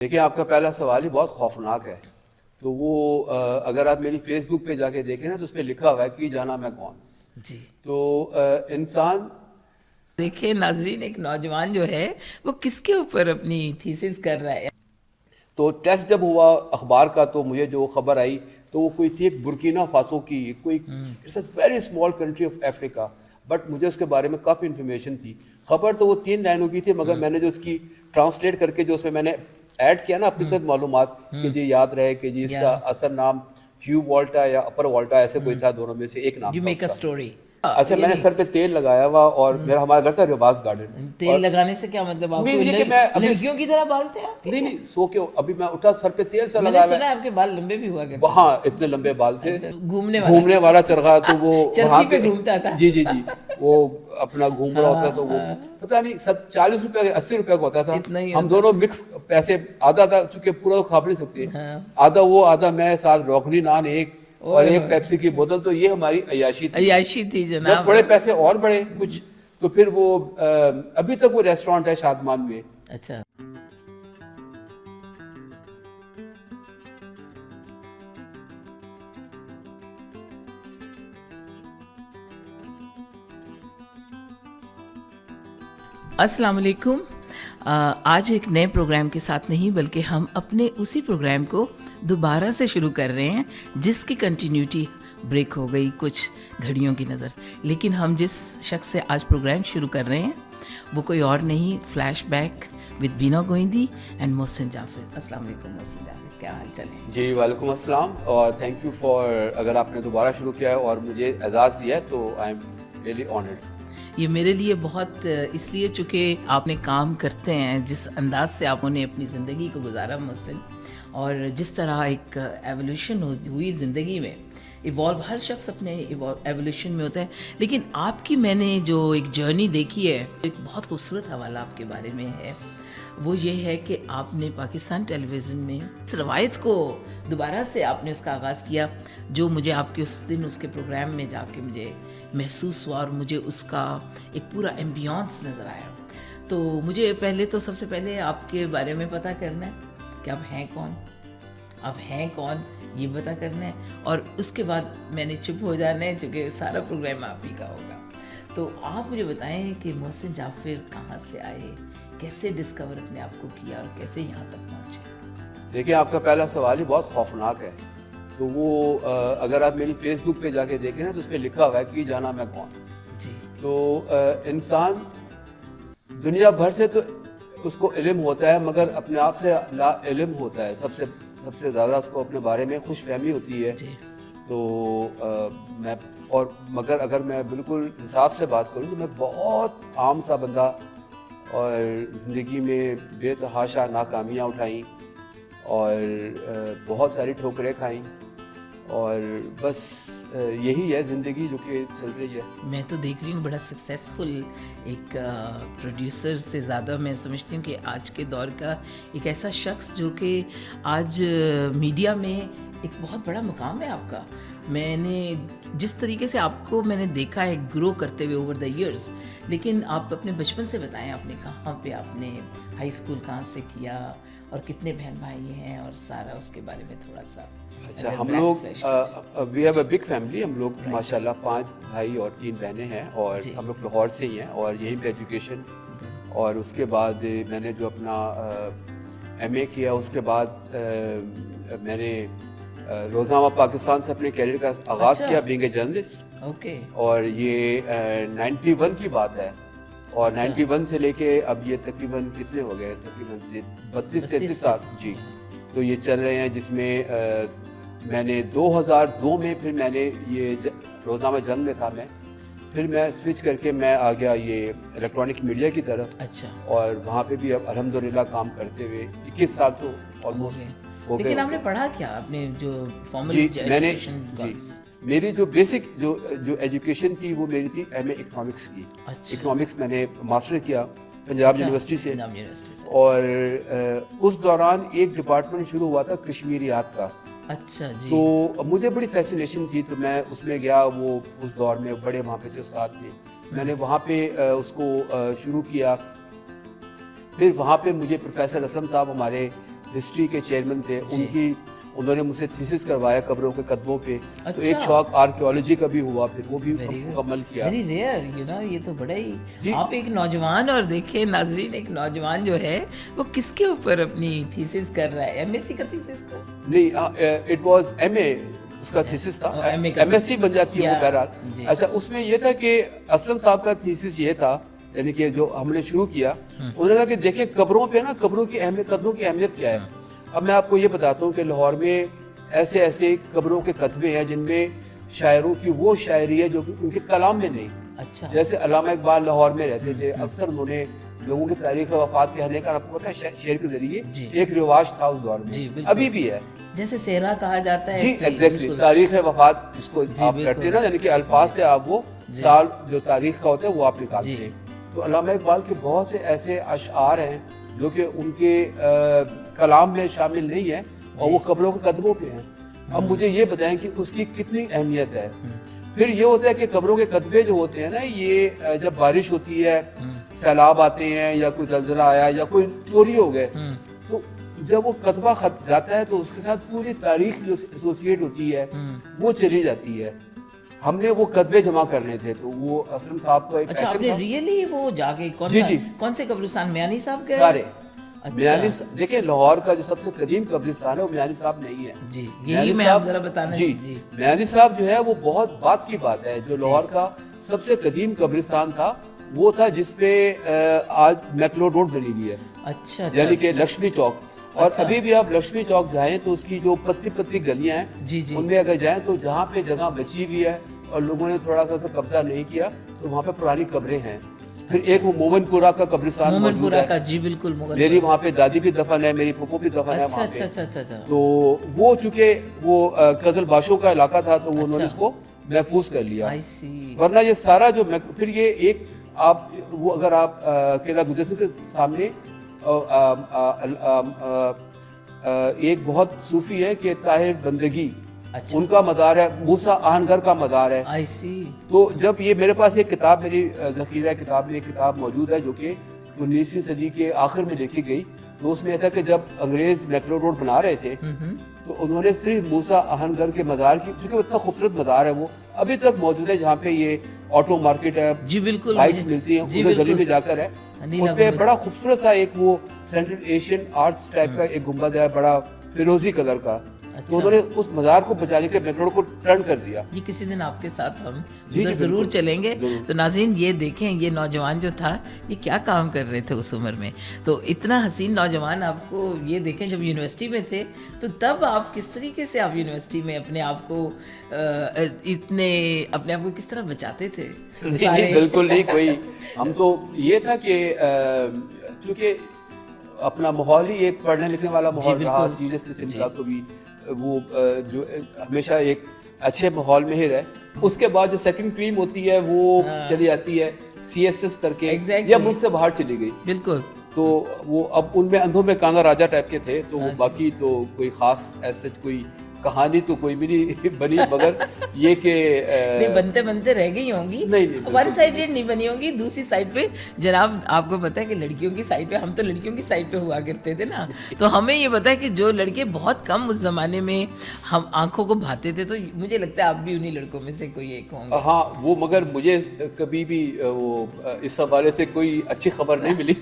دیکھیں آپ کا پہلا سوال ہی بہت خوفناک ہے. تو وہ اگر آپ میری فیس بک پہ جا کے دیکھیں نا تو اس پہ لکھا ہوا ہے کہ جانا میں کون. جی تو انسان دیکھیں ناظرین، ایک نوجوان جو ہے وہ کس کے اوپر اپنی تھیسس کر رہا ہے. تو ٹیسٹ جب ہوا اخبار کا تو مجھے جو خبر آئی تو وہ کوئی تھی ایک برکینا فاسو کی، کوئی it's a very small country of Africa, but مجھے اس کے بارے میں کافی انفارمیشن تھی. خبر تو وہ 3 لائنوں کی تھی، مگر میں نے جو اس کی ٹرانسلیٹ کر کے جو اس میں نے ایڈ کیا نا اپنی سب معلومات کہ جی یاد رہے کہ جی اس کا اصل نام ہیو والٹا یا اپر والٹا ایسے کوئی تھا، دونوں میں سے ایک نام یو تھا میک اس اے کا. اسٹوری. اچھا میں نے سر پہ تیل لگایا ہوا اور میرا ہمارا گھر تھا ریواز گارڈن. تیل لگانے سے کیا مطلب؟ آپ نہیں کہ میں ابھی لڑکیوں کی طرح بال تھے آپ کے؟ نہیں سو کے ابھی میں اٹھا سر پہ تیل سے میں نے لگا سنا آپ کے بال لمبے بھی ہوا کرتے وہاں اتنے لمبے بال تھے. گھومنے والا چرخا تو وہ وہاں چرخی پہ گھومتا تھا. جی جی جی وہ اپنا گھوم رہا ہوتا تو وہ پتا نہیں 40 روپے 80 روپے کا ہوتا تھا. اتنا ہی ہم دونوں مکس پیسے، آدھا تھا چونکہ پورا تو کھا نہیں سکتے، آدھا وہ آدھا میں، ساتھ روکنی نان ایک اور ایک پیپسی کی بوتل. تو یہ ہماری عیاشی تھی. عیاشی تھی جب جناب. تھوڑے پیسے اور بڑھے کچھ تو پھر وہ ابھی تک وہ ریسٹورانٹ ہے شادمان میں. اچھا السلام علیکم. آج ایک نئے پروگرام کے ساتھ نہیں بلکہ ہم اپنے اسی پروگرام کو دوبارہ سے شروع کر رہے ہیں جس کی کنٹینیوٹی بریک ہو گئی کچھ گھڑیوں کی نظر. لیکن ہم جس شخص سے آج پروگرام شروع کر رہے ہیں وہ کوئی اور نہیں، فلیش بیک وتھ بینا گوئندی اینڈ محسن جعفر. السلام علیکم محسن جعفر، کیا حال چال ہے؟ جی وعلیکم السلام، اور تھینک یو فار اگر آپ نے دوبارہ شروع کیا ہے اور مجھے اعزاز دیا ہے تو آئی ایم ریئلی آنرڈ. یہ میرے لیے بہت اس لیے چونکہ آپ نے کام کرتے ہیں، جس انداز سے آپ نے اپنی زندگی کو گزارا محسن، اور جس طرح ایک ایولیوشن ہوئی زندگی میں، ایوالو ہر شخص اپنے ایولیوشن میں ہوتا ہے، لیکن آپ کی میں نے جو ایک جرنی دیکھی ہے، ایک بہت خوبصورت حوالہ آپ کے بارے میں ہے. وہ یہ ہے کہ آپ نے پاکستان ٹیلی ویژن میں اس روایت کو دوبارہ سے آپ نے اس کا آغاز کیا جو مجھے آپ کے اس دن اس کے پروگرام میں جا کے مجھے محسوس ہوا، اور مجھے اس کا ایک پورا ایمبیانس نظر آیا. تو مجھے پہلے تو سب سے پہلے آپ کے بارے میں پتہ کرنا ہے کہ آپ ہیں کون، آپ ہیں کون یہ پتہ کرنا ہے، اور اس کے بعد میں نے چپ ہو جانا ہے چونکہ سارا پروگرام آپ ہی کا ہوگا. تو آپ مجھے بتائیں کہ محسن جعفر کہاں سے آئے، کیسے ڈسکور اپنے آپ کو کیا اور کیسے یہاں تک پہنچے؟ دیکھیں آپ کا پہلا سوال ہی بہت خوفناک ہے. تو وہ اگر آپ میری فیس بک پہ جا کے دیکھیں نا تو اس پہ لکھا ہوا ہے کہ جانا میں کون. جی تو انسان دنیا بھر سے تو اس کو علم ہوتا ہے مگر اپنے آپ سے لا علم ہوتا ہے. سب سے زیادہ اس کو اپنے بارے میں خوش فہمی ہوتی ہے. جی تو میں اور مگر اگر میں بالکل انصاف سے بات کروں تو میں بہت عام سا بندہ، اور زندگی میں بے تحاشا ناکامیاں اٹھائیں اور بہت ساری ٹھوکریں کھائیں، اور بس یہی ہے زندگی جو کہ چل رہی ہے. میں تو دیکھ رہی ہوں بڑا سکسیزفل ایک پروڈیوسر سے زیادہ میں سمجھتی ہوں کہ آج کے دور کا ایک ایسا شخص جو کہ آج میڈیا میں ایک بہت بڑا مقام ہے آپ کا. میں نے جس طریقے سے آپ کو میں نے دیکھا ہے گرو کرتے ہوئے اوور دا ایئرس، لیکن آپ اپنے بچپن سے بتائیں آپ نے کہاں پہ آپ نے ہائی اسکول کہاں سے کیا اور کتنے بہن بھائی ہیں اور سارا اس کے بارے میں تھوڑا سا. اچھا ہم لوگ we have a big family. ہم لوگ ماشاء اللہ 5 بھائی اور 3 بہنیں ہیں، اور ہم لوگ لاہور سے ہی ہیں اور یہیں پہ ایجوکیشن. اور اس کے بعد میں نے جو اپنا ایم اے کیا، اس کے بعد میں نے روزنامہ پاکستان سے اپنے کیریئر کا آغاز کیا بینگ اے جرنلسٹ. اوکے اور یہ 91 کی بات ہے، اور 91 سے لے کے اب یہ تقریباً کتنے ہو گئے، تقریباً 32-33 سال جی تو یہ چل رہے ہیں، جس میں میں نے 2002 میں پھر میں نے یہ روزنامہ جنگ میں تھا میں، پھر میں سوئچ کر کے میں آ گیا یہ الیکٹرانک میڈیا کی طرف. اچھا اور وہاں پہ بھی اب الحمدللہ کام کرتے ہوئے 21 سال تو آلموسٹ ہو گئے. لیکن آپ نے پڑھا کیا؟ آپ نے جو فارمل جی میں نے ایجوکیشن میری جو بیسک جو ایجوکیشن تھی وہ میری تھی ایم اے اکنامکس کی. اکنامکس میں نے ماسٹر کیا پنجاب یونیورسٹی سے، اور اس دوران ایک ڈپارٹمنٹ شروع ہوا تھا کشمیریات کا. اچھا جی تو مجھے بڑی فیسینیشن تھی تو میں اس میں گیا. وہ اس دور میں بڑے وہاں پہ جو استاد تھے، میں نے وہاں پہ اس کو شروع کیا. پھر وہاں پہ مجھے پروفیسر اسلم صاحب ہمارے हिस्ट्री के चेयरमैन थे, उन्होंने मुझसे थीसिस करवाया कब्रों के कदमों पे। तो अच्छा। एक शौक आर्कियोलॉजी का भी हुआ, फिर वो भी मुकम्मल किया। वेरी रेयर, यू नो, ये तो बड़ा जी। ही, आप एक नौजवान, और देखें नाजरीन, एक नौजवान जो है वो किसके ऊपर अपनी थीसिस कर रहा है, एमएससी का थीसिस का? नहीं, इट वाज एमए उसका थीसिस था, MA का एमएससी बन जाती है वो या, बहरहाल। जी। अच्छा, उसमें ये था कि असलम साहब का थीसिस ये था, यानी कि जो हमने शुरू किया, उन्होंने कहा कि देखिए कब्रों पे ना, कब्रों की अहमियत क्या है। अब मैं आपको ये बताता हूँ कि लाहौर में ऐसे ऐसे कब्रों के कतबे हैं जिनमें शायरों की वो शायरी है जो कि उनके कलाम में नहीं। अच्छा। जैसे अल्लामा इकबाल लाहौर में रहते थे, अक्सर उन्होंने लोगों की तारीख वफात कहने का, आपको पता है, शेर के जरिए जी। एक रिवाज था उस दौर जी, में, बिल्कुल। अभी भी है। जैसे सेहरा कहा जाता है, जी ऐसे ही, एग्जैक्टली, बिल्कुल। तारीख वफात जिसको जी, आप बिल्कुल। करते हैं ना, यानी कि अल्फाज से आप वो साल जो तारीख का होता है वो आप निकालते जी। हैं। तो अल्लामा इकबाल के बहुत से ऐसे अशआर हैं जो कि उनके कलाम में शामिल नहीं है और वो कब्रों के कदमों पे हैं। अब मुझे ये बताएं कि उसकी कितनी अहमियत है। फिर ये होता है कि कब्रों के कतबे जो होते हैं ना, ये जब बारिश होती है, सैलाब आते हैं या कोई जलजला आया या कोई चोरी हो गए, तो जब वो कतबा जाता है तो उसके साथ पूरी तारीख जो एसोसिएट होती है वो चली जाती है। हमने वो कतबे जमा करने थे, तो वो असलम साहब का एक अच्छा, पैशन आपने था। रियली वो जाके जी, जी। कौन से कब्रिस्तान, मियानी साहब गए? सारे अच्छा। मियानी, देखिए लाहौर का जो सबसे कदीम कब्रिस्तान है वो मियानी साहब नहीं है। जी, मियानी यही मैं साहब- आप जरा बताना। जी, जी। मियानी साहब जो है वो बहुत बात की बात है, जो लाहौर का सबसे कदीम कब्रिस्तान था वो था जिसपे आज मैक्लो रोड बनी हुई है, अच्छा, यानी अच्छा। कि लक्ष्मी चौक। और अच्छा। अभी भी आप लक्ष्मी चौक जाएं तो उसकी जो पतली पतली गलियां हैं, जी, जी। उनमें अगर जाएं तो जहाँ पे जगह बची हुई है और लोगों ने थोड़ा सा तो कब्जा नहीं किया, तो वहाँ पे पुरानी कब्रें हैं। फिर एक वो मोमनपुरा का कब्रिस्तान मौजूद मोमनपुरा है। का, जी बिल्कुल, मुगल। मेरी वहाँ पे दादी भी दफन है, मेरी फूफो भी दफन है अच्छा, वहाँ अच्छा, पे। अच्छा, अच्छा, अच्छा। तो वो चूंकि वो कजल बाशों का इलाका था, तो वो उन्होंने अच्छा। इसको महफूज कर लिया। आई सी। वरना ये सारा जो फिर ये एक आप वो अगर आप किला गुजर के सामने एक बहुत सूफी है कि ताहिर बंदगी, अच्छा। उनका मज़ार है, मूसा आहनगर का मज़ार है। आई सी। तो जब ये मेरे पास एक किताब, मेरी ज़खीरा किताब में एक किताब मौजूद है जो कि 19वीं सदी के आखिर में लिखी गई, तो उसमें था कि जब अंग्रेज मैक्लो रोड बना रहे थे तो उन्होंने सिर्फ मूसा आहनगर के मज़ार की, क्योंकि वो इतना खूबसूरत मज़ार है, वो अभी तक मौजूद है, जहाँ पे ये ऑटो मार्केट है, जी बिल्कुल, बाइक्स मिलती हैं, जी उधर गली बिल्कुल। में जाकर है, नीला उसपे गुंबद। बड़ा खूबसूरत सा एक वो सेंट्रल एशियन आर्ट्स टाइप का एक गुंबद है, बड़ा फिरोजी कलर का। अच्छा। तो उन्होंने उस मज़ार को बचाने के मैक्लो रोड को टर्न कर दिया। ये किसी दिन आपके साथ हम जी, उधर जी, ज़रूर बिल्कुल, चलेंगे। ज़रूर। तो नाज़रीन, ये देखें, ये नौजवान जो था ये क्या काम कर रहे थे उस उम्र में। तो इतना हसीन नौजवान, आपको ये देखें, जब यूनिवर्सिटी में थे तो तब आप किस तरीके से, आप यूनिवर्सिटी में अपने आप को अपने आप को किस तरह बचाते थे? नहीं, बिल्कुल नहीं, कोई हम तो ये था कि चूंकि अपना माहौल ही एक पढ़ने लिखने वाला माहौल रहा, बिल्कुल। सीरियस किस्म का, कभी वो जो हमेशा एक अच्छे माहौल में ही रहे। उसके बाद जो सेकंड क्रीम होती है वो चली आती है CSS करके, Exactly। या मुल्क से बाहर चली गई, बिल्कुल। तो वो अब उनमें अंधों में काना राजा टाइप के थे, तो वो बाकी तो कोई खास ऐसे कोई कहानी तो कोई भी नहीं बनी, मगर ये कि नहीं, बनते बनते रह गई होंगी। नहीं, बिल्कुल वन साइडेड नहीं बनी होंगी। दूसरी साइड पे जनाब, आपको पता है कि लड़कियों की साइड पे, हम तो लड़कियों की साइड पे हुआ करते थे ना, तो हमें ये पता है कि जो लड़के बहुत कम उस जमाने में हम आंखों को भाते थे, तो मुझे लगता है आप भी उन्हीं लड़कों में से कोई एक होंगे। हाँ, वो मगर मुझे कभी भी वो इस हवाले से कोई अच्छी खबर नहीं मिली।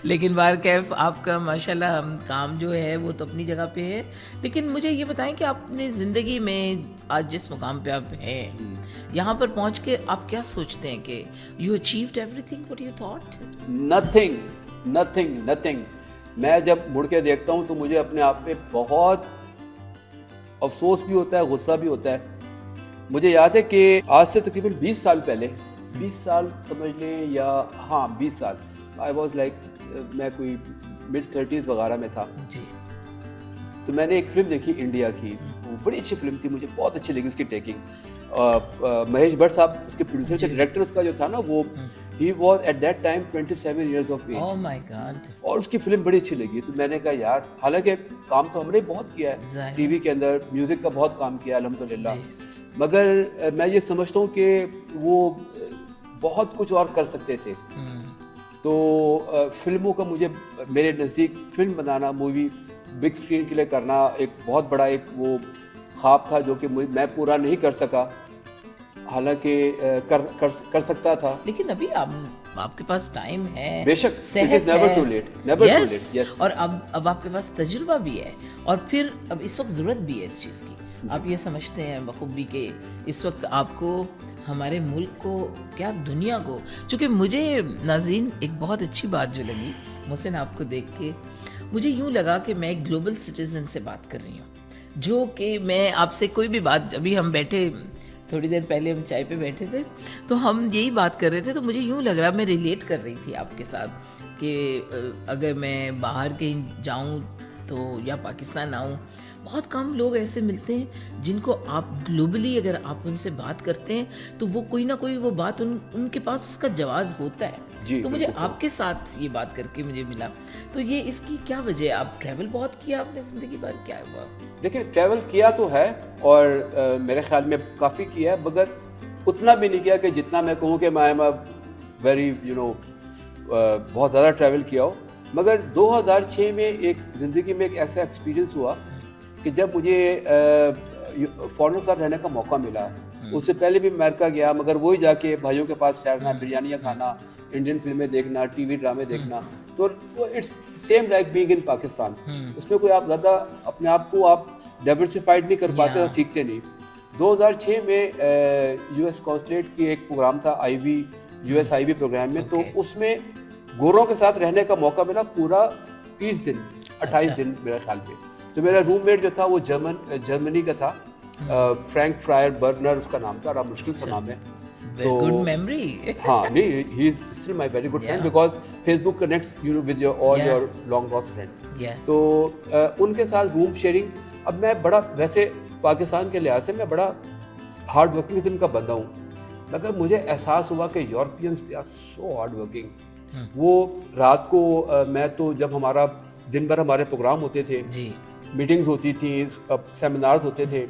लेकिन बार कैफ आपका माशाल्लाह काम जो है वो तो अपनी जगह पे है। लेकिन मुझे ये बताएं कि आपने ज़िंदगी में आज जिस मुकाम पे आप हैं, यहाँ पर पहुँच के आप क्या सोचते हैं कि you achieved everything what you thought? Nothing, nothing, nothing. मैं जब मुड़ के देखता हूँ तो मुझे अपने आप पे बहुत अफसोस भी होता है, गुस्सा भी होता है। मुझे याद है कि आज से तकरीबन 20 साल पहले, 20 साल समझ लें, या हाँ 20 साल, आई वॉज लाइक, मैं कोई mid-30s वगैरह में था। जी। तो मैंने एक फिल्म देखी इंडिया की, वो बड़ी अच्छी फिल्म थी, मुझे बहुत अच्छी लगी उसकी टेकिंग। महेश भट्ट साहब उसके प्रोड्यूसर थे, डायरेक्टर उसका जो था ना, वो he was at that time 27 years of oh age, my God. और उसकी फिल्म बड़ी अच्छी लगी। तो मैंने कहा यार, हालांकि काम तो हमने बहुत किया है, जाहिर। टीवी के अंदर म्यूजिक का बहुत काम किया अल्हम्दुलिल्लाह, मगर मैं ये समझता हूँ कि वो बहुत कुछ और कर सकते थे। تو فلموں کا مجھے میرے نزدیک فلم بنانا، مووی بگ اسکرین کے لیے کرنا ایک بہت بڑا ایک وہ خواب تھا جو کہ میں پورا نہیں کر سکا، حالانکہ کر سکتا تھا. لیکن ابھی آپ کے پاس ٹائم ہے، بے شک، it is صحت never ہے. too late, never too Yes. late, yes. اور اب آپ کے پاس تجربہ بھی ہے، اور پھر اب اس وقت ضرورت بھی ہے اس چیز کی. آپ یہ سمجھتے ہیں بخوبی کہ اس وقت آپ کو ہمارے ملک کو کیا دنیا کو، چونکہ مجھے ناظرین ایک بہت اچھی بات جو لگی محسن آپ کو دیکھ کے، مجھے یوں لگا کہ میں ایک گلوبل سٹیزن سے بات کر رہی ہوں، جو کہ میں آپ سے کوئی بھی بات، ابھی ہم بیٹھے تھوڑی دیر پہلے ہم چائے پہ بیٹھے تھے تو ہم یہی بات کر رہے تھے، تو مجھے یوں لگ رہا، میں ریلیٹ کر رہی تھی آپ کے ساتھ کہ اگر میں باہر کہیں جاؤں تو یا پاکستان آؤں، بہت کم لوگ ایسے ملتے ہیں جن کو آپ گلوبلی اگر آپ ان سے بات کرتے ہیں تو وہ کوئی نہ کوئی وہ بات ان کے پاس اس کا جواز ہوتا ہے. جی، تو مجھے بالکل آپ کے ساتھ یہ بات کر کے مجھے ملا. تو یہ اس کی کیا وجہ ہے؟ آپ ٹریول بہت کیا آپ نے زندگی بھر، کیا ہوا؟ دیکھیں، ٹریول کیا تو ہے اور میرے خیال میں کافی کیا ہے، مگر اتنا بھی نہیں کیا کہ جتنا میں کہوں کہ میں ایم اے ویری بہت زیادہ ٹریول کیا ہو. مگر 2006 میں ایک زندگی میں ایک ایسا ایکسپیرینس ہوا کہ جب مجھے فارن کے ساتھ رہنے کا موقع ملا. اس سے پہلے بھی امریکہ گیا، مگر وہی جا کے بھائیوں کے پاس ٹھہرنا، بریانیاں کھانا، انڈین فلمیں دیکھنا، ٹی وی ڈرامے دیکھنا، تو it's same like being in Pakistan. اس میں کوئی آپ زیادہ اپنے آپ کو آپ ڈائیورسفائڈ نہیں کر پاتے اور سیکھتے نہیں. 2006 میں یو ایس کونسلیٹ کی ایک پروگرام تھا، US IB پروگرام میں، تو اس میں گوروں کے ساتھ رہنے کا موقع ملا پورا 30 دن 28 دن میرے خیال میں. تو میرا روم میٹ جو تھا وہ جرمنی کا تھا، فرینک فرائر برنر اس کا نام تھا، بڑا مشکل سا نام ہے. Good memory. ہاں نہیں، he is still my very good friend because Facebook connects you with all your long lost friend. تو ان کے ساتھ روم شیئرنگ. اب میں بڑا، ویسے پاکستان کے لحاظ سے میں بڑا ہارڈ ورکنگ قسم کا بندہ ہوں، مگر مجھے احساس ہوا کہ Europeans they are so hard working. وہ رات کو میں تو جب ہمارا دن بھر ہمارے پروگرام ہوتے تھے، میٹنگز ہوتی تھیں، سیمینارز ہوتے تھے،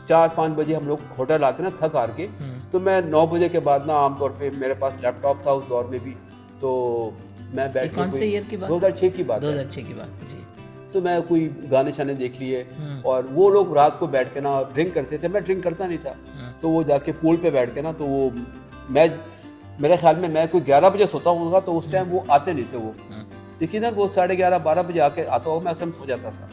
4-5 بجے ہم لوگ ہوٹل آتے نا تھک ہار کے، تو میں 9 بجے کے بعد نا عام طور پہ میرے پاس لیپ ٹاپ تھا اس دور میں بھی، تو میں بیٹھ کے، کون سے ایئر کی بات؟ 2006 کی بات. 2006 کی بات. جی. تو میں کوئی گانے شانے دیکھ لیے، اور وہ لوگ رات کو بیٹھ کے نا ڈرنک کرتے تھے، میں ڈرنک کرتا نہیں تھا. تو وہ جا کے پول پہ بیٹھ کے نا، تو وہ میرے خیال میں کوئی 11 بجے سوتا ہوں گا، تو اس ٹائم وہ آتے نہیں تھے. وہ یقیناً وہ 11:30-12 بجے آ کے آتا ہوں، میں اس ٹائم سو جاتا تھا.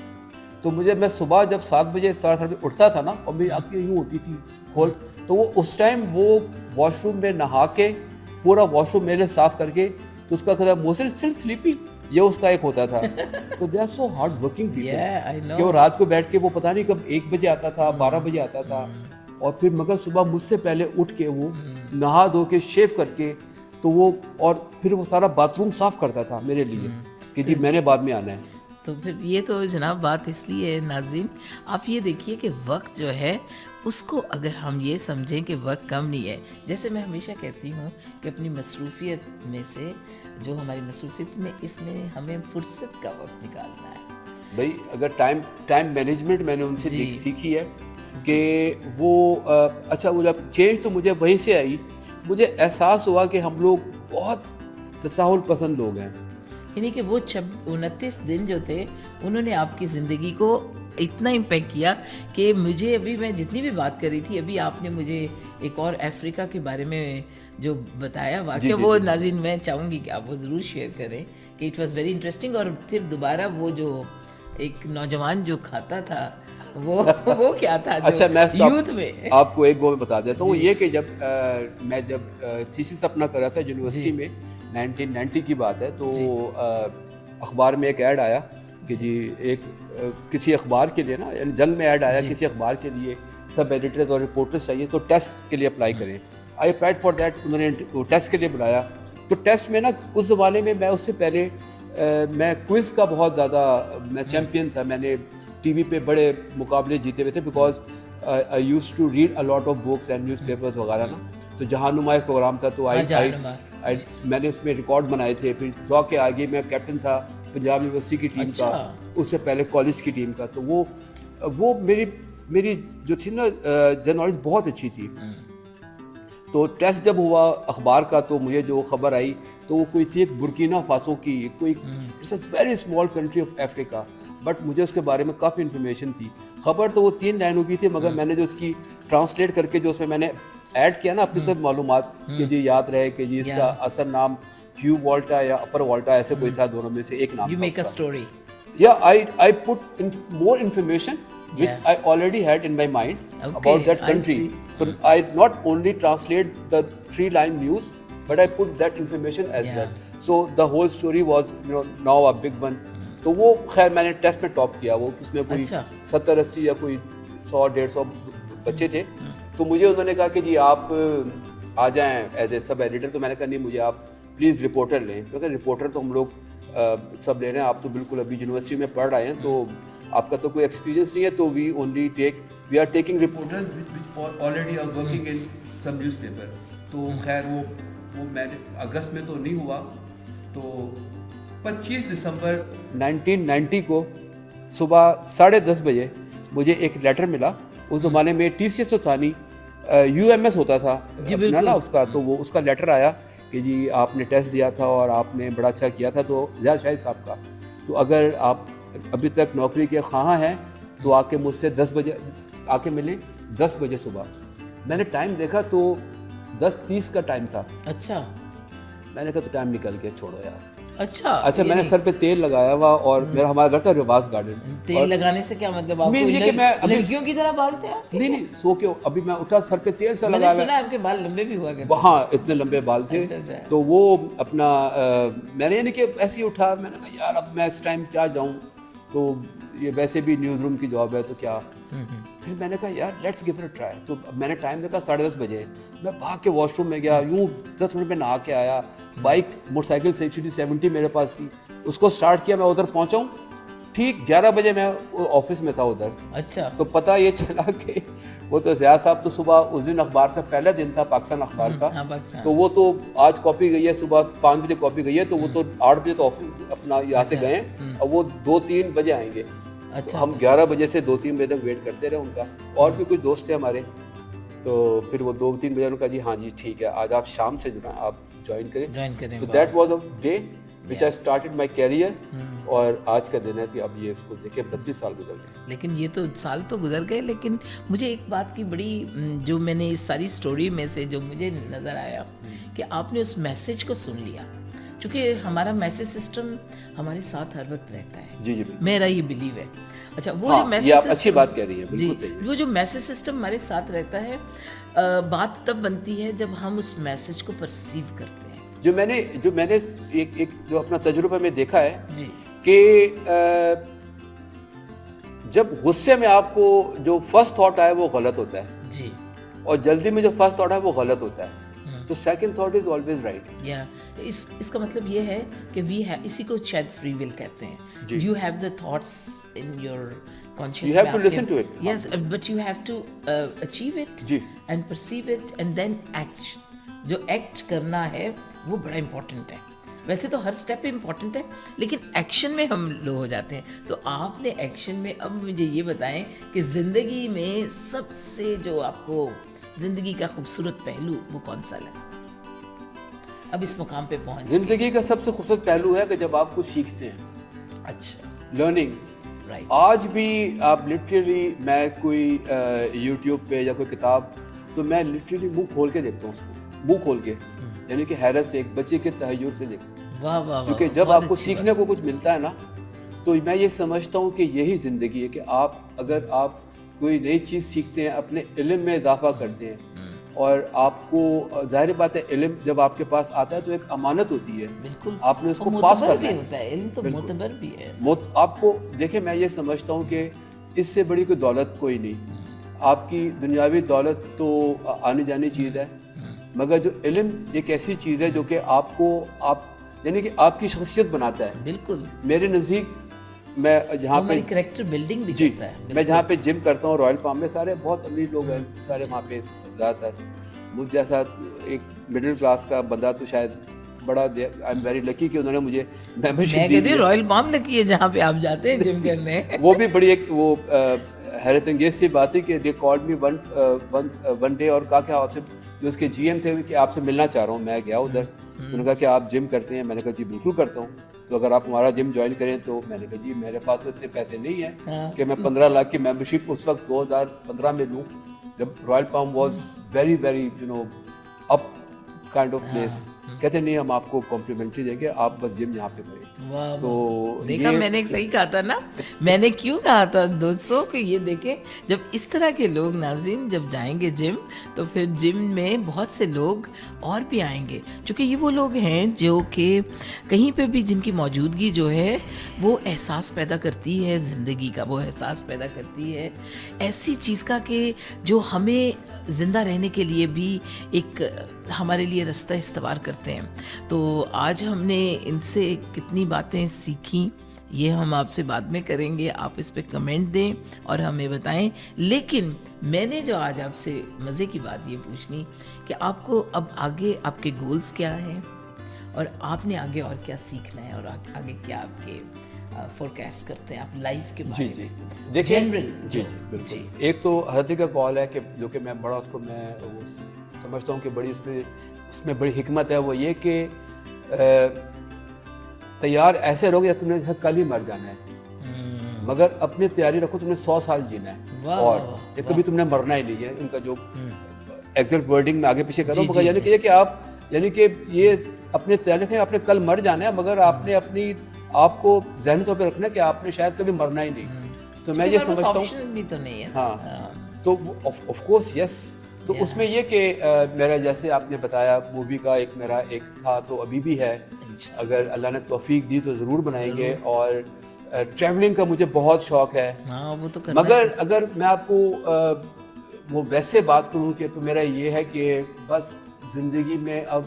تو میں صبح جب 7 بجے 7:30 بجے اٹھتا تھا نا، اور میری آنکھیں یوں ہوتی تھی کھول، تو وہ اس ٹائم وہ واش روم میں نہا کے پورا واش روم میرے صاف کر کے، تو اس کا کہتا محسن اسٹل سلیپنگ، یہ اس کا ایک ہوتا تھا. تو they are so hard working people کہ وہ رات کو بیٹھ کے وہ پتہ نہیں کب 1 بجے آتا تھا، 12 بجے آتا تھا، اور پھر مگر صبح مجھ سے پہلے اٹھ کے وہ نہا دھو کے شیو کر کے، تو وہ، اور پھر وہ سارا باتھ روم صاف کرتا تھا میرے لیے کہ جی میں نے بعد میں آنا ہے. تو پھر یہ تو جناب بات اس لیے ہے ناظرین، آپ یہ دیکھیے کہ وقت جو ہے اس کو اگر ہم یہ سمجھیں کہ وقت کم نہیں ہے، جیسے میں ہمیشہ کہتی ہوں کہ اپنی مصروفیت میں سے، جو ہماری مصروفیت میں، اس میں ہمیں فرصت کا وقت نکالنا ہے. بھائی اگر ٹائم مینجمنٹ میں نے ان سے سیکھی ہے کہ وہ اچھا، وہ جب چینج تو مجھے وہیں سے آئی، مجھے احساس ہوا کہ ہم لوگ بہت تساہل پسند لوگ ہیں. یعنی کہ وہ 29 دن جو تھے انہوں نے آپ کی زندگی کو اتنا امپیکٹ کیا کہ مجھے، ابھی میں جتنی بھی بات کر رہی تھی، ابھی آپ نے مجھے ایک اور افریقہ کے بارے میں جو بتایا واقعہ، وہ ناظرین میں چاہوں گی کہ آپ وہ ضرور شیئر کریں کہ اٹ واز ویری انٹرسٹنگ. اور پھر دوبارہ وہ جو ایک نوجوان جو کھاتا تھا وہ کیا تھا؟ اچھا، میں یوتھ میں آپ کو ایک گو میں بتا دیتا ہوں. یہ کہ جب میں تھیسس اپنا کر رہا تھا یونیورسٹی میں، 1990 کی بات ہے، تو اخبار میں ایک ایڈ آیا کہ جی ایک کسی اخبار کے لیے نا، جنگ میں ایڈ آیا کسی اخبار کے لیے سب ایڈیٹرز اور رپورٹرز چاہیے، تو ٹیسٹ کے لیے اپلائی کریں. I applied for that. انہوں نے ٹیسٹ کے لیے بلایا. تو ٹیسٹ میں نا اس زمانے میں اس سے پہلے میں کوئز کا بہت زیادہ میں چیمپئن تھا. میں نے ٹی وی پہ بڑے مقابلے جیتے ہوئے تھے، because I use to read a lot of books and newspapers وغیرہ نا. تو جہانما ایک پروگرام تھا، تو میں نے اس میں ریکارڈ بنائے تھے. پھر جو کہ آگے میں کیپٹن تھا پنجاب یونیورسٹی کی ٹیم کا، اس سے پہلے کالج کی ٹیم کا. تو وہ میری جو تھی نا جنرل نالج بہت اچھی تھی. تو ٹیسٹ جب ہوا اخبار کا، تو مجھے جو خبر آئی तो वो कोई थी एक बुर्किना फासो की, कोई it's a very small country of Africa, but मुझे उसके बारे में काफ़ी इन्फॉर्मेशन थी। खबर तो वो 3 लाइनों की थी, मगर मैंने जो उसकी ट्रांसलेट करके जो उसमें मैंने ऐड किया ना अपने साथ मालूमात कि जी याद रहे कि जी इसका असल नाम ह्यू वॉल्टा या अपर वॉल्टा ऐसे कोई था, दोनों में से एक नाम You था make a उसका। story. Yeah, I put in more information which I already had in my mind about that I country. see. So I not only translate the 3-line news, but I put that information as Yeah. well. So the whole story was, now a big one. तो वो खैर मैंने test में top किया, वो उसमें कोई अच्छा। 70-80 या कोई 100-150 बच्चे थे। तो मुझे उन्होंने कहा कि जी आप आ जाएं एज ए सब एडिटर। तो मैंने कहा नहीं, मुझे आप प्लीज़ रिपोर्टर लें। तो कहा रिपोर्टर तो हम लोग सब ले रहे हैं, आप तो बिल्कुल अभी यूनिवर्सिटी में पढ़ रहे हैं, तो आपका तो कोई एक्सपीरियंस नहीं है, तो we are taking reporters already are working in some newspaper. तो खैर वो मैंने अगस्त में तो नहीं हुआ। तो 25 दिसंबर 1990 को सुबह 10:30 बजे मुझे एक लेटर मिला। उस ज़माने में TCS तो था नहीं, UMS होता था अपना ना उसका, तो वो उसका लेटर आया कि जी आपने टेस्ट दिया था और आपने बड़ा अच्छा किया था, तो ज़िया शाहिद साहब का, तो अगर आप अभी तक नौकरी के ख्वाह हैं तो आके मुझसे 10 बजे आके मिलें, 10 बजे सुबह। मैंने टाइम देखा तो 10:30 का टाइम था। अच्छा मैंने कहा तो टाइम निकल गया, छोड़ो यार। अच्छा मैंने सर पे तेल लगाया हुआ और मेरा हमारा घर था रिवास गार्डन। तेल लगाने से क्या मतलब, आपको ये कि मैं अभी लड़कियों की तरह बाल थे आपके? नहीं सो के अभी मैं उठा, सर पे तेल सा मैंने लगाया। सुना है आपके बाल लंबे भी हुआ करते हाँ, इतने लंबे बाल थे। अच्छा। तो वो अपना मैंने यानी कि ऐसे ही उठा, मैंने कहा यार अब मैं इस टाइम क्या जाऊँ, तो ये वैसे भी न्यूज़ रूम की जॉब है तो क्या। फिर मैंने कहा यार let's give it a try. तो मैंने टाइम देखा 10:30 बजे, मैं भाग के वॉशरूम में गया, यूँ 10 मिनट में नहा के आया। बाइक मोटरसाइकिल XC70 मेरे पास थी, उसको स्टार्ट किया, मैं उधर पहुँचा हूँ ठीक 11 बजे मैं ऑफिस में था उधर। अच्छा तो पता ये चला कि वो तो ज़िया साहब तो सुबह उस दिन अखबार का पहला दिन था, पाकिस्तान अखबार का। हाँ, पाकिस्तान। तो वो तो आज कॉपी गई है, सुबह 5 बजे कॉपी गई है, तो वो तो 8 बजे तो ऑफिस अपना यहाँ से गए हैं, और वो 2-3 बजे आएंगे। अच्छा तो हम 11 बजे से 2-3 बजे तक वेट करते रहे उनका, और भी कुछ दोस्त थे हमारे। तो फिर वो 2-3 बजे उन्होंने कहा जी हाँ जी ठीक है, आज आप शाम से जो है आप ज्वाइन करें। ज्वाइन करें। तो that was a day which I started my career, और आज का दिन है कि अब ये इसको देखे 32 साल गुजर गए। लेकिन ये तो साल तो गुजर गए, लेकिन मुझे एक बात की बड़ी जो मैंने इस सारी स्टोरी में से जो मुझे नज़र आया कि आपने उस मैसेज को सुन लिया, क्योंकि हमारा मैसेज सिस्टम हमारे साथ हर वक्त रहता है। जी बिल्कुल। मेरा ये बिलीव है। अच्छा वो हाँ, जो मैसेज ये आप अच्छी बात कह रही हैं, बिल्कुल जी, सही है। वो जो मैसेज सिस्टम हमारे साथ रहता है, बात तब बनती है जब हम उस मैसेज को परसीव करते हैं। जो मैंने एक जो अपना तजुर्बा में देखा है जी कि जब गुस्से में आपको जो फर्स्ट थॉट आए वो गलत होता है, जी और जल्दी में जो फर्स्ट थॉट है वो गलत होता है, तो second thought is always right. या इसका मतलब ये है कि वी हैव, इसी को शायद फ्री विल कहते हैं। जी। You have the thoughts in your conscious, You have to listen to it. Yes, but you have to achieve it जी। And perceive it and then act. जो एक्ट करना है वो बड़ा इंपॉर्टेंट है। वैसे तो हर स्टेप इम्पॉर्टेंट है, लेकिन एक्शन में हम लो हो जाते हैं। तो आपने एक्शन में, अब मुझे ये बताएं कि ज़िंदगी में सबसे जो आपको ज़िंदगी का खूबसूरत पहलू वो कौन सा लगा अब इस मुकाम पे पहुंच के? जिंदगी का सबसे खूबसूरत पहलू है कि जब आप कुछ सीखते हैं, अच्छा, लर्निंग। राइट। आज भी आप लिटरली, मैं कोई यूट्यूब पे या कोई किताब, तो मैं लिटरली मुंह खोल के देखता हूँ उसको, मुंह खोल के, यानी कि हैरत से, एक बच्चे के तहय्युर से देखता हूँ। वाह वाह वाह, क्योंकि जब बहुत आपको अच्छी सीखने को कुछ मिलता है ना, तो मैं ये समझता हूँ कि यही ज़िंदगी है कि अगर आप कोई नई चीज़ सीखते हैं, अपने इल्म में इजाफा करते हैं, और आपको जाहिर बात है इल्म जब आपके पास आता है तो एक अमानत होती है, बिल्कुल, आपने उसको और पास मोतबर करना भी है। होता है, इल्म तो बिल्कुल। मोतबर भी है। आपको देखिए, मैं ये समझता हूँ कि इससे बड़ी कोई दौलत कोई नहीं। आपकी दुनियावी दौलत तो आने जानी चीज़ है, मगर जो इल्म एक ऐसी चीज़ है जो कि यानी कि आपकी शख्सियत बनाता है। बिल्कुल, मेरे नज़दीक, मैं जहाँ पे हमारी कैरेक्टर बिल्डिंग भी जी, करता है। मैं जहाँ पे जिम करता हूँ रॉयल पाम में, सारे बहुत अमीर लोग हैं, सारे वहाँ पे ज़्यादातर। मुझ जैसा एक मिडिल क्लास का बंदा तो शायद बड़ा, आई एम वेरी लकी कि उन्होंने मुझे मेंबरशिप मैं दी कहती है। हूँ रॉयल पाम लकी है जहाँ पे आप जाते हैं जिम करने। वो भी बड़ी एक वो हैरत अंगेज सी बात है कि they called me one day, और कहा कि आपसे, जो उसके GM थे कि आपसे मिलना चाह रहा हूँ। मैं गया उधर, انہوں نے کہا کہ آپ جم کرتے ہیں؟ میں نے کہا جی بالکل کرتا ہوں. تو اگر آپ ہمارا جم جوائن کریں تو میں نے کہا جی میرے پاس تو اتنے پیسے نہیں ہیں کہ میں 15 لاکھ کی ممبرشپ اس وقت 2015 میں لوں جب Royal palm was very very up kind of place. کہتے نہیں ہم آپ کو کمپلیمنٹری دیں گے, آپ بس جم یہاں پہ کریں. تو دیکھا میں نے صحیح کہا تھا نا, میں نے کیوں کہا تھا دوستوں کہ یہ دیکھیں جب اس طرح کے لوگ ناظرین جب جائیں گے جم تو پھر جم میں بہت سے لوگ اور بھی آئیں گے, چونکہ یہ وہ لوگ ہیں جو کہ کہیں پہ بھی جن کی موجودگی جو ہے وہ احساس پیدا کرتی ہے زندگی کا, وہ احساس پیدا کرتی ہے ایسی چیز کا کہ جو ہمیں زندہ رہنے کے لیے بھی ایک ہمارے لیے رستہ استوار کرتے ہیں. تو آج ہم نے ان سے کتنی باتیں سیکھیں یہ ہم آپ سے بعد میں کریں گے, آپ اس پہ کمنٹ دیں اور ہمیں بتائیں. لیکن میں نے جو آج آپ سے مزے کی بات یہ پوچھنی کہ آپ کو اب آگے آپ کے گولز کیا ہیں اور آپ نے آگے اور کیا سیکھنا ہے اور آگے کیا آپ کے فورکاسٹ کرتے ہیں آپ لائف کے بارے میں؟ دیکھیں جنرل جی بالکل. ایک تو حضرت کا قول ہے کہ جو کہ میں بڑا اس کو میں سمجھتا ہوں کہ بڑی اس میں بڑی حکمت ہے, وہ یہ کہ تیار ایسے رہو گے تم نے کل ہی مر جانا ہے, مگر اپنی تیاری رکھو تم نے 100 سال جینا ہے اور کبھی تم نے مرنا ہی نہیں ہے. ان کا جو ایگزیکٹ ورڈنگ میں آگے پیچھے کروں مگر یعنی کہ یہ کہ آپ یعنی کہ یہ اپنے تیاری رکھیں, آپ نے کل مر جانا ہے مگر آپ نے اپنی آپ کو ذہنی طور پہ رکھنا ہے کہ آپ نے شاید کبھی مرنا ہی نہیں. تو میں یہ سمجھتا ہوں ہاں تو آف کورس یس. تو اس میں یہ کہ میرا جیسے آپ نے بتایا مووی کا ایک میرا ایک تھا تو ابھی بھی ہے, اگر اللہ نے توفیق دی تو ضرور بنائیں گے. اور ٹریولنگ کا مجھے بہت شوق ہے, مگر اگر میں آپ کو وہ ویسے بات کروں کہ تو میرا یہ ہے کہ بس زندگی میں اب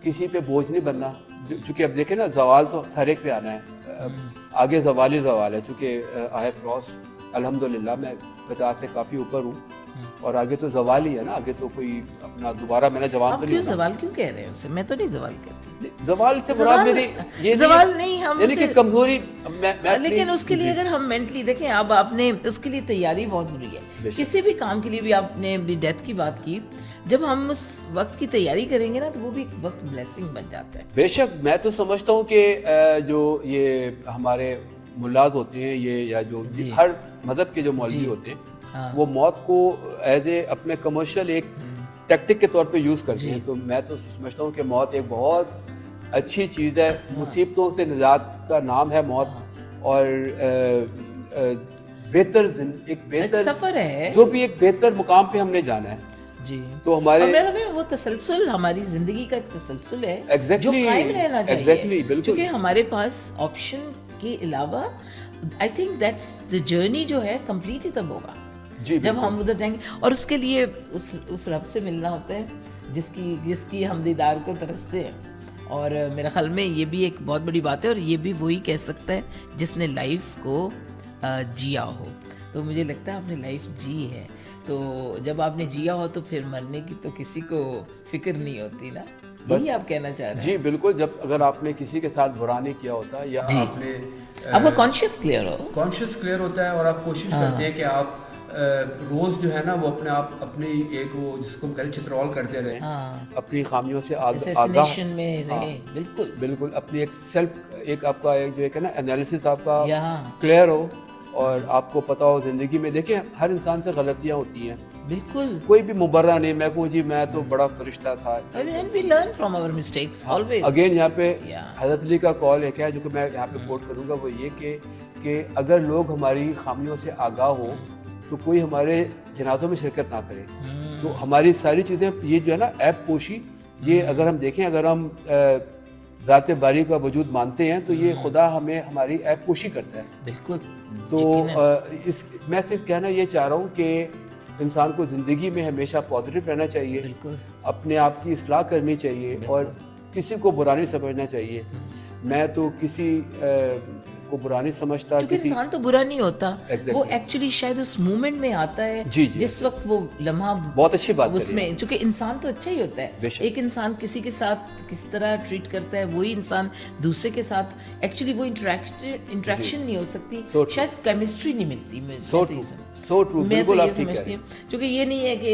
کسی پہ بوجھ نہیں بننا. چونکہ اب دیکھیں نا زوال تو ہر ایک پہ آنا ہے, آگے زوال ہی زوال ہے. چونکہ آئی ہیو کراس الحمدللہ میں 50 سے کافی اوپر ہوں اور آگے تو زوال ہی ہے نا, آگے تو کوئی اپنا دوبارہ میں نے جوان تو نہیں ہونا. زوال کیوں کہہ رہے ہیں اسے؟ میں تو نہیں زوال کہتی. زوال سے مراد میری یہ زوال نہیں, ہم یعنی کہ کمزوری, لیکن اس کے لیے اگر ہم مینٹلی دیکھیں اب آپ نے اس کے لیے تیاری بہت ضروری ہے. کسی بھی کام کے لیے بھی آپ نے ڈیتھ کی بات کی, جب ہم اس وقت کی تیاری کریں گے نا تو وہ بھی ایک وقت بلیسنگ بن جاتا ہے. بے شک میں تو سمجھتا ہوں کہ جو یہ ہمارے ملاز ہوتے ہیں یہ یا جو ہر مذہب کے جو مولوی ہوتے ہیں وہ موت کو ایز اے اپنے کمرشل ایک ٹیکٹک کے طور پہ یوز کرتے ہیں. تو میں تو سمجھتا ہوں کہ موت ایک بہت اچھی چیز ہے, مصیبتوں سے نجات کا نام ہے موت, اور بہتر ایک بہتر سفر ہے, جو بھی ایک بہتر مقام پہ ہم نے جانا ہے. جی تو ہمارے وہ تسلسل ہماری زندگی کا ایک تسلسل ہے جو قائم رہنا چاہیے, کیونکہ ہمارے پاس آپشن کے علاوہ I think that's the journey جو ہے کمپلیٹ ہی تب ہوگا جب ہم ادھر جائیں گے. اور اس کے لیے اس رب سے ملنا ہوتا ہے جس کی ہم دیدار کو ترستے ہیں. اور میرے خیال میں یہ بھی ایک بہت بڑی بات ہے, اور یہ بھی وہی کہہ سکتا ہے جس نے لائف کو جیا ہو. تو مجھے لگتا ہے آپ نے لائف جی ہے, تو جب آپ نے جیا ہو تو پھر مرنے کی تو کسی کو فکر نہیں ہوتی نا, یہی آپ کہنا چاہ رہے ہیں. جی بالکل, جب اگر آپ نے کسی کے ساتھ برا نہیں کیا ہوتا یا آپ نے اب وہ کانشیس کلیئر ہوتا ہے, اور آپ کوشش کرتے ہیں کہ آپ روز جو ہے نا وہ اپنے آپ اپنی ایک وہ جس کو ہم کہتے ہیں چترول کرتے رہیں, اپنی خامیوں سے آگاہ میں رہیں. بالکل اپنی ایک سیلف ایک آپ کا جو ہے نا انالیسس آپ کا کلیئر ہو, اور آپ کو پتا ہو زندگی میں. دیکھیں ہر انسان سے غلطیاں ہوتی ہیں, بالکل کوئی بھی مبرہ نہیں. میں کہوں جی میں تو بڑا فرشتہ تھا. اگین یہاں پہ حضرت علی کا قول ایک ہے جو کہ میں یہاں پہ کوٹ کروں گا, وہ یہ کہ اگر لوگ ہماری خامیوں سے آگاہ ہو تو کوئی ہمارے جنازوں میں شرکت نہ کرے. تو ہماری ساری چیزیں یہ جو ہے نا عیب پوشی, یہ اگر ہم دیکھیں, اگر ہم ذات باری کا وجود مانتے ہیں تو یہ خدا ہمیں ہماری عیب پوشی کرتا ہے. بالکل. تو میں صرف کہنا یہ چاہ رہا ہوں کہ انسان کو زندگی میں ہمیشہ پازیٹیو رہنا چاہیے, اپنے آپ کی اصلاح کرنی چاہیے, اور کسی کو برا نہیں سمجھنا چاہیے. میں تو کسی को बुरा नहीं समझता, क्योंकि किसी इंसान तो बुरा नहीं होता, Exactly. वो एक्चुअली शायद उस मोमेंट में आता है जी, जी, जिस वक्त वो लम्हा बहुत अच्छी बात करी उसमें, क्योंकि इंसान तो अच्छा ही होता है, बेशक। एक इंसान किसी के साथ किस तरह ट्रीट करता है वही इंसान दूसरे के साथ एक्चुअली वो इंटरेक्शन नहीं हो सकती, So true. शायद केमिस्ट्री नहीं मिलती। मैं सो तो ये ट्रू, समझ- सो ट्रू, मैं तो बिल्कुल ये आप ठीक कह समझती रहे हूँ, हैं। क्योंकि ये नहीं है कि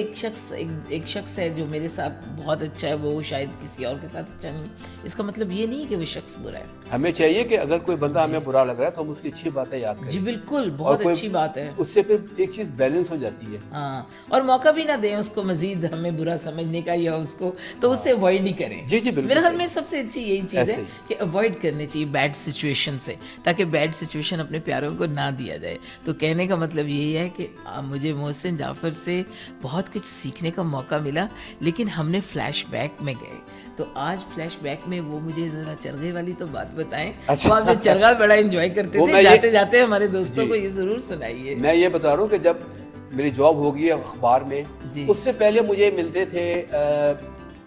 एक शख्स है जो मेरे साथ बहुत अच्छा है, वो शायद किसी और के साथ अच्छा नहीं, इसका मतलब ये नहीं है कि वो शख्स बुरा है। हमें चाहिए कि अगर कोई बंदा हमें बुरा लग रहा है तो हम उसकी अच्छी बातें याद जी करें, बिल्कुल, बहुत कोई- अच्छी बात है। उससे फिर एक चीज़ बैलेंस हो जाती है। हाँ, और मौका भी ना दें उसको मजीद हमें बुरा समझने का या उसको, तो उससे अवॉइड ही करें। जी, जी, बिल्कुल मेरे ख्याल सही। में सबसे अच्छी यही चीज़ ऐसे है ही। कि अवॉइड करनी चाहिए बैड सिचुएशन से, ताकि बैड सिचुएशन अपने प्यारों को ना दिया जाए। तो कहने का मतलब यही है कि मुझे मोहसिन जाफ़र से बहुत कुछ सीखने का मौका मिला, लेकिन हमने फ्लैश बैक में गए, तो आज फ्लैश बैक में वो मुझे ज़रा चरखे वाली तो बात बताएं। अच्छा। वो आप जो चरखा बड़ा एंजॉय करते वो थे, मैं ये- जाते जाते हमारे दोस्तों जी। को ये ज़रूर सुनाइए। मैं ये बता रहा हूँ कि जब मेरी जॉब होगी अखबार में, जी। उससे पहले मुझे मिलते थे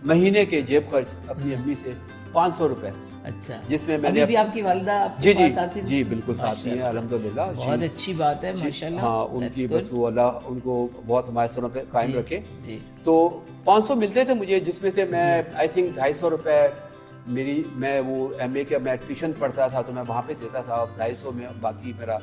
महीने के जेब खर्च अपनी अम्मी से 500 रुपए, अच्छा, जिसमें अभी मैंने भी आपकी वालदा आपके जी जी पास आती थी? जी बिल्कुल साथ ही हैं, माशाल्लाह। अल्हम्दुलिल्लाह। बहुत She's- अच्छी बात है, she- माशाल्लाह। हाँ, That's उनकी good. बस वो अल्लाह उनको बहुत हमारे सरों पे कायम जी, रखे। जी। तो 500 मिलते थे मुझे, जिसमें से मैं आई थिंक 250 रुपए मैं वो MA का मैं ट्यूशन पढ़ता था तो मैं वहाँ पे देता था, 250 में बाकी मेरा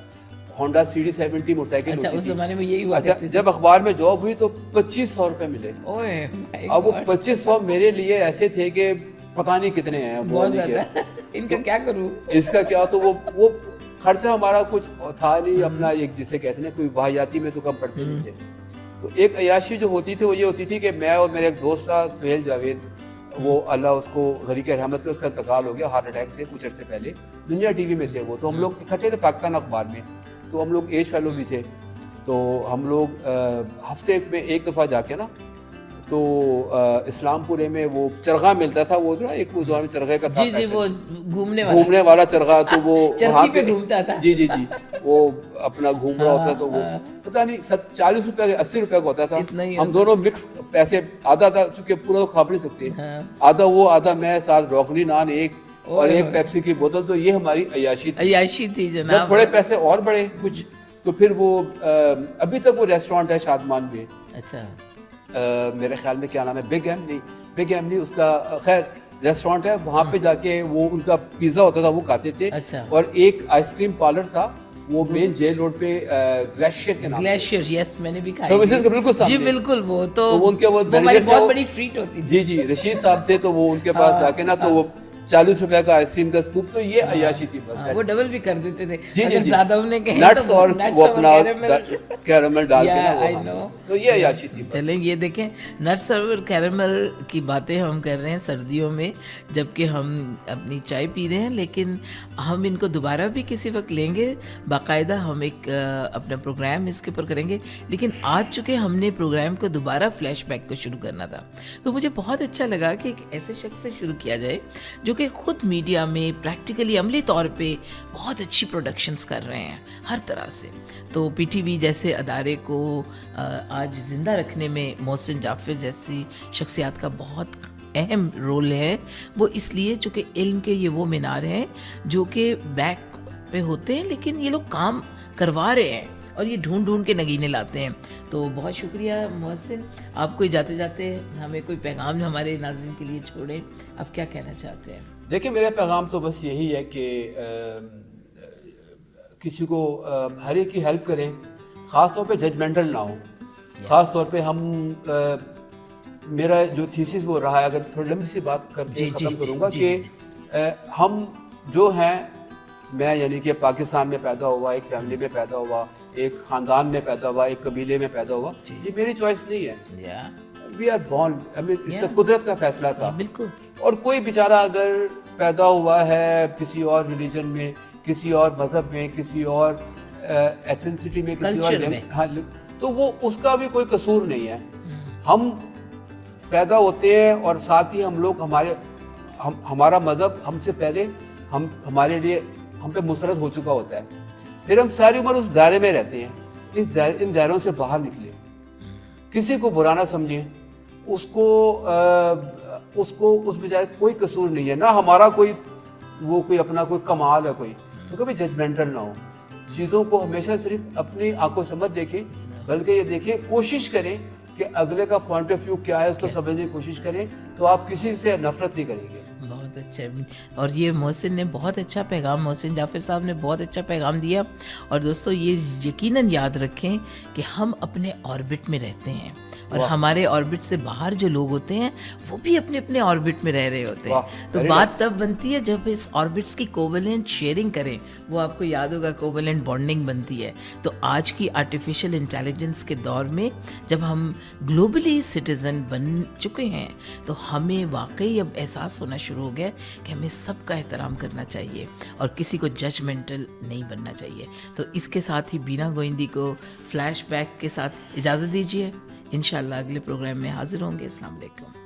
होंडा CD70 मोटरसाइकिल अच्छा, होती उस थी। जमाने में यही हुआ अच्छा, करती थी। जब अखबार में जॉब हुई तो 2500 रुपए मिले। ओए my अब वो God, 2500 मेरे लिए ऐसे थे कि पता नहीं कितने हैं, वो बहुत नहीं ज्यादा कि- इनका क्या करूं? इसका क्या, तो वो खर्चा हमारा कुछ था नहीं अपना, एक जिसे कहते हैं कोई वाहियाती में तो कम पड़ते नहीं थे। तो एक अयाशी जो होती थी वो ये होती थी कि मैं और मेरा एक दोस्त था सुहेल जावेद, वो अल्लाह उसको गरी के रहमत से उसका इंतकाल हो गया हार्ट अटैक से कुछ अर्से पहले। दुनिया टीवी में थे वो, तो हम लोग इकट्ठे थे पाकिस्तान अखबार में, तो हम लोग एज फेलो भी थे। तो हम लोग हफ्ते में एक दफ़ा जाके ना, तो इस्लामपुरे में वो चरखा मिलता था, वो जो ना एक उस दौरान चरखे का था जी जी, fashion। वो घूमने वाला चरखा, तो वो चरखी वहाँ पे घूमता था। जी जी जी, वो अपना घूम रहा होता, तो वो पता नहीं 40 रुपए का 80 रुपए का होता था। इतना ही हम होता। दोनों मिक्स पैसे, आधा था चूंकि पूरा तो खा भी नहीं सकते, हाँ। आधा वो आधा मैं, साथ रोकनी नान एक और ओए एक होए। पेप्सी की बोतल। तो ये हमारी अय्याशी थी। अयाशी थी जब जनाब। थोड़े पैसे और बढ़े कुछ, तो फिर वो अभी तक वो रेस्टोरेंट है शादमान में, अच्छा, मेरे ख्याल में क्या नाम है, बिग एम नहीं उसका, खैर रेस्टोरेंट है, वहाँ पे जाके वो उनका पिज़्ज़ा होता था वो खाते थे। अच्छा। और एक आइसक्रीम पार्लर था वो मेन जेल रोड पे, ग्लेशियर के नाम से। ग्लेशियर, यस मैंने भी खाई सर्विसेज थी। के बिल्कुल सामने। जी बिल्कुल, वो तो तो वो उनके वो हमारी manager थे, बहुत वो- बड़ी ट्रीट होती थी। जी जी, रशीद साहब थे, तो वो उनके पास जाके ना, तो वो 40 रुपए का आइसक्रीम का स्कूप, तो ये अय्याशी थी बस। हाँ, वो डबल भी कर देते थे जी अगर जी, ज्यादा उन्हें कहें नट्स तो और nuts वो और अपना caramel। कैरामल डाल के Yeah, ना, I वो know. हाँ। तो ये अय्याशी थी बस। चलें, ये देखें, नट्स और कैरमल की बातें हम कर रहे हैं सर्दियों में, जबकि हम अपनी चाय पी रहे हैं, लेकिन हम इनको दोबारा भी किसी वक्त लेंगे, बाकायदा हम एक अपना प्रोग्राम इसके ऊपर करेंगे। लेकिन आज चूँकि हमने प्रोग्राम को दोबारा फ्लैशबैक को शुरू करना था, तो मुझे बहुत अच्छा लगा कि एक ऐसे शख्स से शुरू किया जाए जो कि ख़ुद मीडिया में प्रैक्टिकली अमली तौर पे बहुत अच्छी प्रोडक्शंस कर रहे हैं हर तरह से। तो PTV जैसे अदारे को आज ज़िंदा रखने में मोहसिन जाफ़र जैसी शख्सियत का बहुत अहम रोल है। वो इसलिए चूँकि इल्म के ये वो मीनार हैं जो कि बैक पे होते हैं, लेकिन ये लोग काम करवा रहे हैं और ये ढूंढ ढूंढ के नगीने लाते हैं। तो बहुत शुक्रिया मोहसिन, आपको जाते जाते हमें कोई पैगाम हमारे नाज़रीन के लिए छोड़ें, आप क्या कहना चाहते हैं? देखिए, मेरा पैगाम तो बस यही है कि किसी को हर एक की हेल्प करें, ख़ास तौर पे जजमेंटल ना हो। ख़ास तौर पे हम मेरा जो थीसिस वो रहा है, अगर थोड़ी लंबी सी बात करके ख़त्म करूँगा कि हम जो हैं, मैं यानी कि पाकिस्तान में पैदा हुआ, एक फैमिली में पैदा हुआ, एक ख़ानदान में पैदा हुआ, एक कबीले में पैदा हुआ, ये मेरी चॉइस नहीं है। We are born, I mean इससे कुदरत का फैसला था। बिल्कुल। और कोई बेचारा अगर पैदा हुआ है किसी और रिलीजन में, किसी और मज़हब में, किसी और एथनिसिटी में, किसी और में, हाँ, तो वो उसका भी कोई कसूर नहीं है। हम पैदा होते हैं और साथ ही हम लोग हमारा मज़हब हमसे पहले हमारे लिए हम पे मुसरत हो चुका होता है, फिर हम सारी उम्र उस दायरे में रहते हैं। इन दायरों से बाहर निकले, किसी को बुरा ना समझें, उसको उस बेचारे कोई कसूर नहीं है, ना हमारा कोई अपना कोई कमाल है कोई, تو کبھی ججمنٹل نہ ہو, چیزوں کو ہمیشہ صرف اپنی آنکھوں سے مت دیکھیں, بلکہ یہ دیکھیں, کوشش کریں کہ اگلے کا پوائنٹ آف ویو کیا ہے اس کو سمجھنے کی کوشش کریں, تو آپ کسی سے نفرت نہیں کریں گے. بہت اچھا. اور یہ محسن نے بہت اچھا پیغام, محسن جعفر صاحب نے بہت اچھا پیغام دیا. اور دوستو یہ یقیناً یاد رکھیں کہ ہم اپنے آربٹ میں رہتے ہیں, اور ہمارے آربٹ سے باہر جو لوگ ہوتے ہیں وہ بھی اپنے اپنے آربٹ میں رہ رہے ہوتے ہیں. تو بات تب بنتی ہے جب اس آربٹس کی کوولنٹ شیئرنگ کریں, وہ آپ کو یاد ہوگا کوولنٹ بانڈنگ بنتی ہے. تو آج کی آرٹیفیشل انٹیلیجنس کے دور میں جب ہم گلوبلی سٹیزن بن چکے ہیں تو ہمیں واقعی اب احساس ہونا شروع ہو گیا کہ ہمیں سب کا احترام کرنا چاہیے اور کسی کو ججمنٹل نہیں بننا چاہیے. تو اس کے ساتھ ہی بینا گوئندی کو فلیش بیک کے ساتھ اجازت دیجیے. انشاءاللہ اگلے پروگرام میں حاضر ہوں گے. السلام علیکم.